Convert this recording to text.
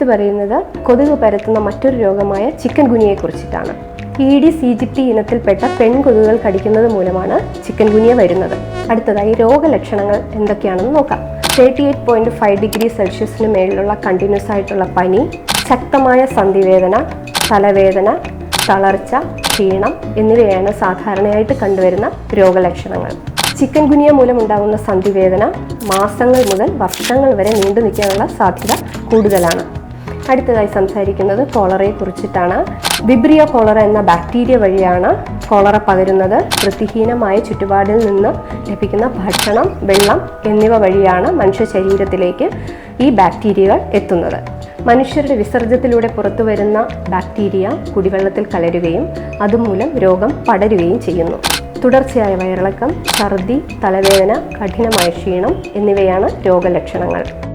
പറയുന്നത് കൊതുക് പരത്തുന്ന മറ്റൊരു രോഗമായ ചിക്കൻ ഗുനിയയെ കുറിച്ചിട്ടാണ്. ഈഡിസ് ഈജിപ്തി ഇനത്തിൽപ്പെട്ട പെൺകൊതുകുകൾ കടിക്കുന്നത് മൂലമാണ് ചിക്കൻ ഗുനിയ വരുന്നത്. അടുത്തതായി രോഗലക്ഷണങ്ങൾ എന്തൊക്കെയാണെന്ന് നോക്കാം. 38.5 ഡിഗ്രി സെൽഷ്യസിന് മേളിലുള്ള കണ്ടിന്യൂസ് ആയിട്ടുള്ള പനി, ശക്തമായ സന്ധിവേദന, തലവേദന, തളർച്ച, ക്ഷീണം എന്നിവയാണ് സാധാരണയായിട്ട് കണ്ടുവരുന്ന രോഗലക്ഷണങ്ങൾ. ചിക്കൻ ഗുനിയ മൂലമുണ്ടാകുന്ന സന്ധിവേദന മാസങ്ങൾ മുതൽ വർഷങ്ങൾ വരെ നീണ്ടു നിൽക്കാനുള്ള സാധ്യത കൂടുതലാണ്. അടുത്തതായി സംസാരിക്കുന്നത് കോളറയെ കുറിച്ചിട്ടാണ്. വിബ്രിയോ കോളറ എന്ന ബാക്ടീരിയ വഴിയാണ് കോളറ പകരുന്നത്. വൃത്തിഹീനമായ ചുറ്റുപാടിൽ നിന്ന് ലഭിക്കുന്ന ഭക്ഷണം, വെള്ളം എന്നിവ വഴിയാണ് മനുഷ്യ ശരീരത്തിലേക്ക് ഈ ബാക്ടീരിയകൾ എത്തുന്നത്. മനുഷ്യരുടെ വിസർജ്യത്തിലൂടെ പുറത്തു വരുന്ന ബാക്ടീരിയ കുടിവെള്ളത്തിൽ കലരുകയും അതുമൂലം രോഗം പടരുകയും ചെയ്യുന്നു. തുടർച്ചയായ വയറിളക്കം, ഛർദി, തലവേദന, കഠിനമായ ക്ഷീണം എന്നിവയാണ് രോഗലക്ഷണങ്ങൾ.